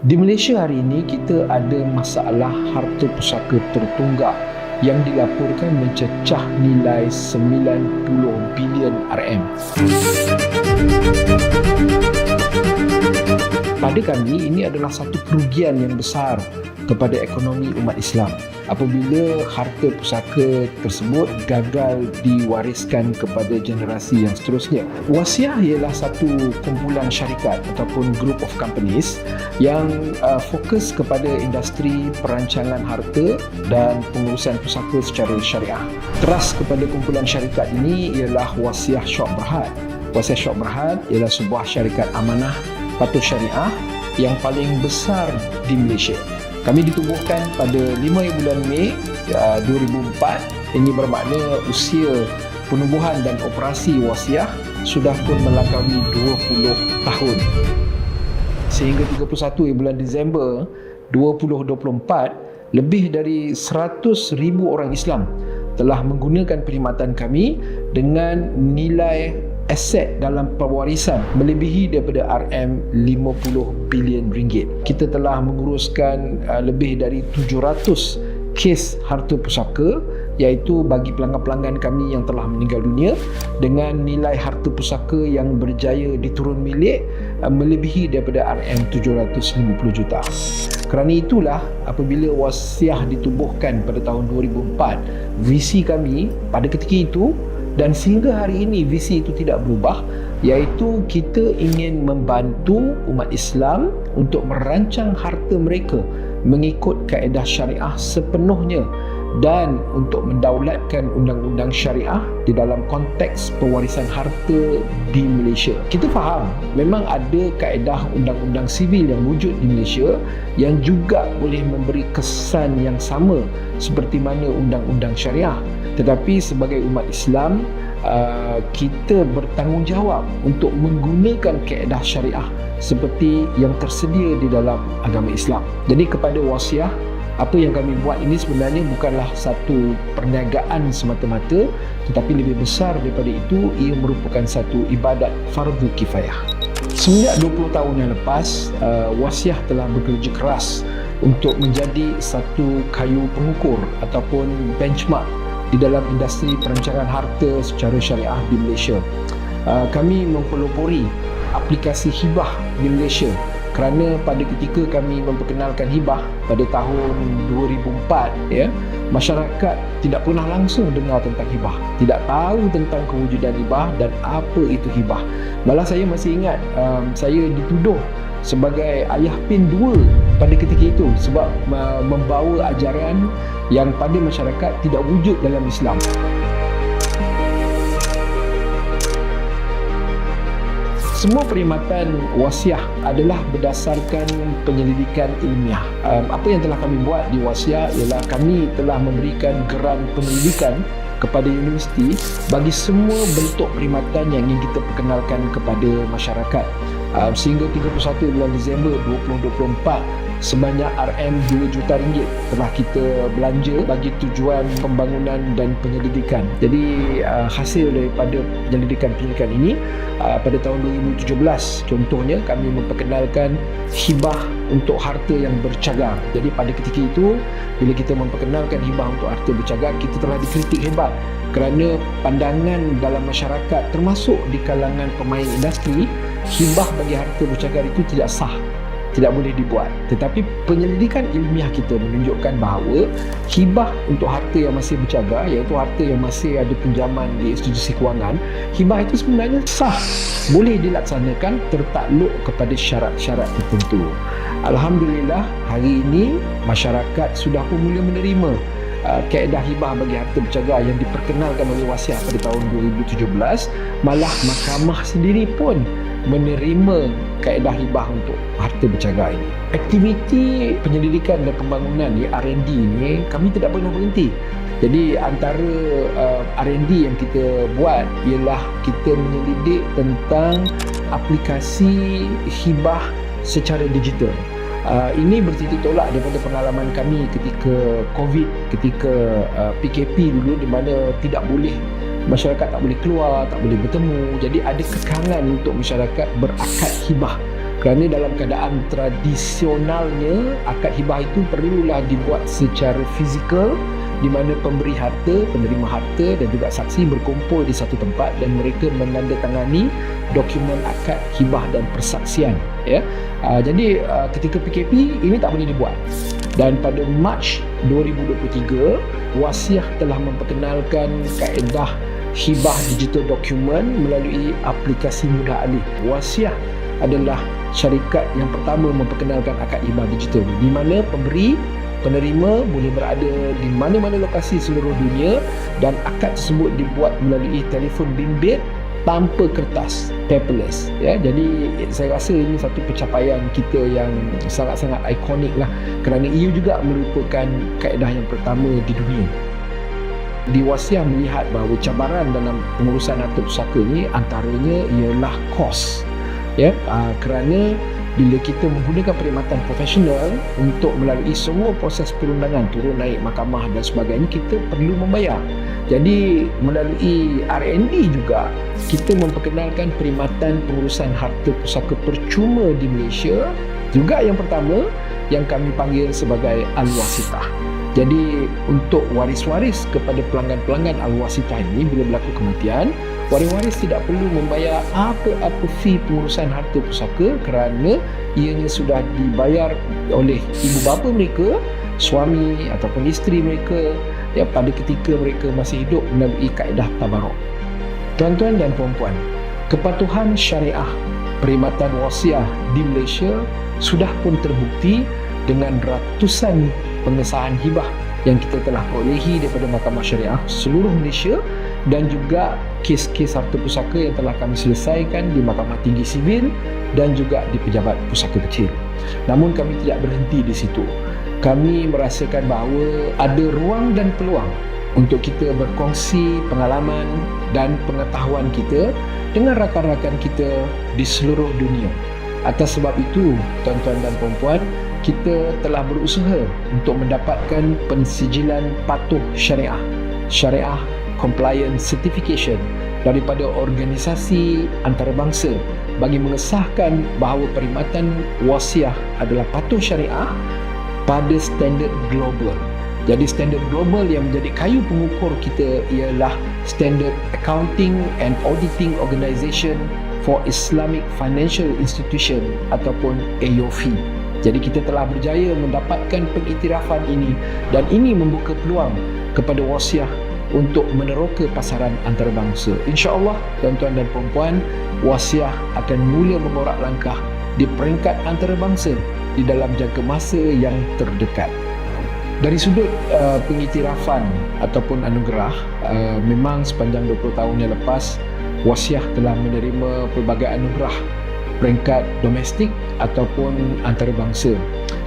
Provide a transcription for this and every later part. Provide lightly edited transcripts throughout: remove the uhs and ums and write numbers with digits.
Di Malaysia hari ini kita ada masalah harta pusaka tertunggak yang dilaporkan mencecah nilai 90 bilion RM. Pada kami, ini adalah satu kerugian yang besar kepada ekonomi umat Islam apabila harta pusaka tersebut gagal diwariskan kepada generasi yang seterusnya. Wasiah ialah satu kumpulan syarikat ataupun group of companies yang fokus kepada industri perancangan harta dan pengurusan pusaka secara syariah. Teras kepada kumpulan syarikat ini ialah Wasiah Syok Berhad. Wasiah Syok Berhad ialah sebuah syarikat amanah patuh syariah yang paling besar di Malaysia. Kami ditubuhkan pada 5 bulan Mei 2004. Ini bermakna usia penubuhan dan operasi wasiah sudah pun melangkaui 20 tahun. Sehingga 31 bulan Disember 2024, lebih dari 100,000 orang Islam telah menggunakan perkhidmatan kami dengan nilai aset dalam pewarisan melebihi daripada RM50 bilion ringgit. Kita telah menguruskan lebih dari 700 kes harta pusaka, iaitu bagi pelanggan-pelanggan kami yang telah meninggal dunia, dengan nilai harta pusaka yang berjaya diturun milik melebihi daripada RM750 juta. Kerana itulah apabila wasiah ditubuhkan pada tahun 2004, visi kami pada ketika itu dan sehingga hari ini visi itu tidak berubah, iaitu kita ingin membantu umat Islam untuk merancang harta mereka mengikut kaedah syariah sepenuhnya dan untuk mendaulatkan undang-undang syariah di dalam konteks pewarisan harta di Malaysia. Kita faham memang ada kaedah undang-undang sivil yang wujud di Malaysia yang juga boleh memberi kesan yang sama seperti mana undang-undang syariah. Tetapi sebagai umat Islam, kita bertanggungjawab untuk menggunakan kaedah syariah seperti yang tersedia di dalam agama Islam. Jadi kepada wasiah, apa yang kami buat ini sebenarnya bukanlah satu perniagaan semata-mata, tetapi lebih besar daripada itu, ia merupakan satu ibadat fardu kifayah. Semenjak 20 tahun yang lepas, wasiah telah bekerja keras untuk menjadi satu kayu pengukur ataupun benchmark di dalam industri perancangan harta secara syariah di Malaysia. Kami mempelopori aplikasi hibah di Malaysia kerana pada ketika kami memperkenalkan hibah pada tahun 2004, masyarakat tidak pernah langsung dengar tentang hibah, tidak tahu tentang kewujudan hibah dan apa itu hibah. Malah saya masih ingat saya dituduh sebagai ayah pin dua pada ketika itu sebab membawa ajaran yang pada masyarakat tidak wujud dalam Islam. Semua perkhidmatan wasiah adalah berdasarkan penyelidikan ilmiah. Apa yang telah kami buat di wasiah ialah kami telah memberikan geran penyelidikan kepada universiti bagi semua bentuk perkhidmatan yang ingin kita perkenalkan kepada masyarakat. Sehingga 31 bulan Disember 2024, sebanyak RM2 juta ringgit telah kita belanja bagi tujuan pembangunan dan penyelidikan. Jadi hasil daripada penyelidikan ini pada tahun 2017 contohnya kami memperkenalkan hibah untuk harta yang bercagar. Jadi pada ketika itu bila kita memperkenalkan hibah untuk harta bercagar, kita telah dikritik hebat kerana pandangan dalam masyarakat termasuk di kalangan pemain industri, hibah bagi harta bercagar itu tidak sah, tidak boleh dibuat. Tetapi penyelidikan ilmiah kita menunjukkan bahawa hibah untuk harta yang masih bercagar, iaitu harta yang masih ada pinjaman di institusi kewangan, hibah itu sebenarnya sah, boleh dilaksanakan tertakluk kepada syarat-syarat tertentu. Alhamdulillah, hari ini masyarakat sudah pun mula menerima kaedah hibah bagi harta bercagar yang diperkenalkan oleh wasiah pada tahun 2017. Malah mahkamah sendiri pun menerima kaedah hibah untuk harta bercagar ini. Aktiviti penyelidikan dan pembangunan di R&D ini kami tidak pernah berhenti. Jadi antara R&D yang kita buat ialah kita menyelidik tentang aplikasi hibah secara digital. Ini bertitik tolak daripada pengalaman kami ketika COVID, ketika PKP dulu, di mana tidak boleh, masyarakat tak boleh keluar, tak boleh bertemu. Jadi ada kekangan untuk masyarakat berakad hibah Kerana dalam keadaan tradisionalnya, akad hibah itu perlulah dibuat secara fizikal, di mana pemberi harta, penerima harta dan juga saksi berkumpul di satu tempat dan mereka menandatangani dokumen akad hibah dan persaksian, ya. Jadi ketika PKP ini tak boleh dibuat. Dan pada Mac 2023, Wasiah telah memperkenalkan kaedah hibah digital dokumen melalui aplikasi Mudah Alih. Wasiah adalah syarikat yang pertama memperkenalkan akad hibah digital, di mana pemberi penerima boleh berada di mana-mana lokasi seluruh dunia dan akad tersebut dibuat melalui telefon bimbit tanpa kertas, paperless, ya. Jadi saya rasa ini satu pencapaian kita yang sangat-sangat ikonik lah, kerana ia juga merupakan kaedah yang pertama di dunia. Di Wasiah melihat bahawa cabaran dalam pengurusan harta pusaka ni antaranya ialah kos, ya. Kerana bila kita menggunakan perkhidmatan profesional untuk melalui semua proses perundangan, turun naik mahkamah dan sebagainya, kita perlu membayar. Jadi melalui R&D juga kita memperkenalkan perkhidmatan pengurusan harta pusaka percuma di Malaysia, juga yang pertama yang kami panggil sebagai Al-Wasitah. Jadi untuk waris-waris kepada pelanggan-pelanggan Al-Wasitah ini, bila berlaku kematian, waris-waris tidak perlu membayar apa-apa fee pengurusan harta pusaka kerana ianya sudah dibayar oleh ibu bapa mereka, suami ataupun isteri mereka, ya, pada ketika mereka masih hidup melalui kaedah tabaruk. Tuan-tuan dan puan-puan, kepatuhan syariah perkhidmatan wasiah di Malaysia sudah pun terbukti dengan ratusan pengesahan hibah yang kita telah perolehi daripada Mahkamah Syariah seluruh Malaysia dan juga kes-kes harta pusaka yang telah kami selesaikan di Mahkamah Tinggi Sivil dan juga di Pejabat Pusaka Kecil. Namun kami tidak berhenti di situ. Kami merasakan bahawa ada ruang dan peluang untuk kita berkongsi pengalaman dan pengetahuan kita dengan rakan-rakan kita di seluruh dunia. Atas sebab itu, tuan-tuan dan puan-puan, kita telah berusaha untuk mendapatkan pensijilan patuh syariah, Syariah Compliance Certification daripada organisasi antarabangsa bagi mengesahkan bahawa perkhidmatan wasiah adalah patuh syariah pada standard global. Jadi standard global yang menjadi kayu pengukur kita ialah Standard Accounting and Auditing Organisation for Islamic Financial Institution ataupun AOFI. Jadi kita telah berjaya mendapatkan pengiktirafan ini dan ini membuka peluang kepada wasiah untuk meneroka pasaran antarabangsa. InsyaAllah, tuan-tuan dan puan-puan, wasiah akan mula mengorak langkah di peringkat antarabangsa di dalam jangka masa yang terdekat. Dari sudut pengiktirafan ataupun anugerah, memang sepanjang 20 tahun yang lepas, wasiah telah menerima pelbagai anugerah peringkat domestik ataupun antarabangsa.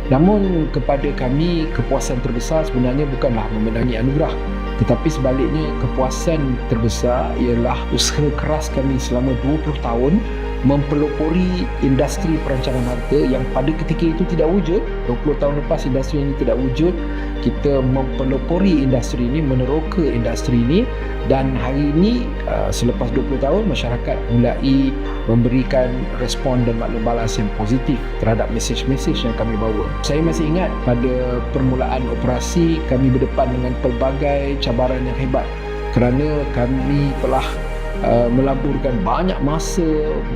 Namun kepada kami, kepuasan terbesar sebenarnya bukanlah memenangi anugerah, tetapi sebaliknya kepuasan terbesar ialah usaha keras kami selama 20 tahun mempelopori industri perancangan harta yang pada ketika itu tidak wujud. 20 tahun lepas industri ini tidak wujud, kita mempelopori industri ini, meneroka industri ini, dan hari ini selepas 20 tahun masyarakat mulai memberikan respon dan maklum balas yang positif terhadap mesej-mesej yang kami bawa. Saya masih ingat pada permulaan operasi kami berdepan dengan pelbagai cabaran yang hebat kerana kami telah melaburkan banyak masa,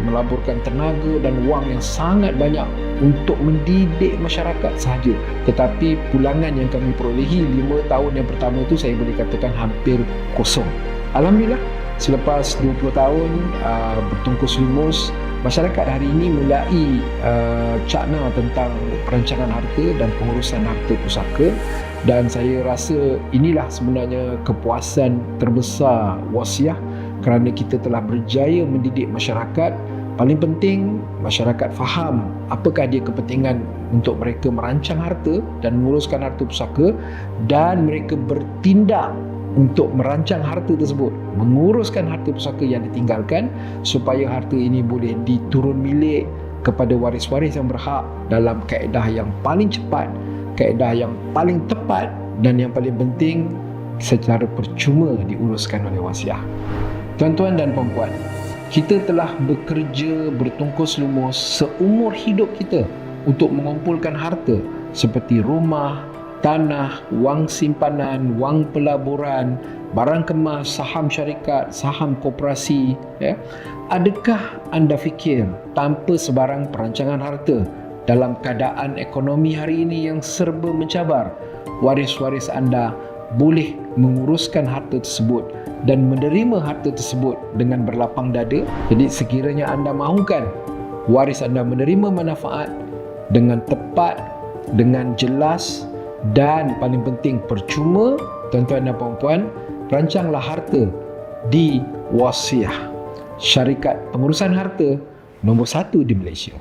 melaburkan tenaga dan wang yang sangat banyak untuk mendidik masyarakat sahaja. Tetapi pulangan yang kami perolehi 5 tahun yang pertama itu saya boleh katakan hampir kosong. Alhamdulillah, selepas 20 tahun bertungkus lumus, masyarakat hari ini mulai cakna tentang perancangan harta dan pengurusan harta pusaka, dan saya rasa inilah sebenarnya kepuasan terbesar wasiah kerana kita telah berjaya mendidik masyarakat. Paling penting, masyarakat faham apakah dia kepentingan untuk mereka merancang harta dan menguruskan harta pusaka, dan mereka bertindak untuk merancang harta tersebut, menguruskan harta pusaka yang ditinggalkan supaya harta ini boleh diturun milik kepada waris-waris yang berhak dalam kaedah yang paling cepat, kaedah yang paling tepat, dan yang paling penting secara percuma diuruskan oleh wasiah. Tuan-tuan dan puan-puan, Kita telah bekerja bertungkus lumus seumur hidup kita untuk mengumpulkan harta seperti rumah, tanah, wang simpanan, wang pelaburan, barang kemas, saham syarikat, saham koperasi. Adakah anda fikir tanpa sebarang perancangan harta dalam keadaan ekonomi hari ini yang serba mencabar, waris-waris anda boleh menguruskan harta tersebut dan menerima harta tersebut dengan berlapang dada? Jadi sekiranya anda mahukan waris anda menerima manfaat dengan tepat, dengan jelas dan paling penting percuma, tuan-tuan dan puan-puan, rancanglah harta di Wasiah, syarikat pengurusan harta nombor 1 di Malaysia.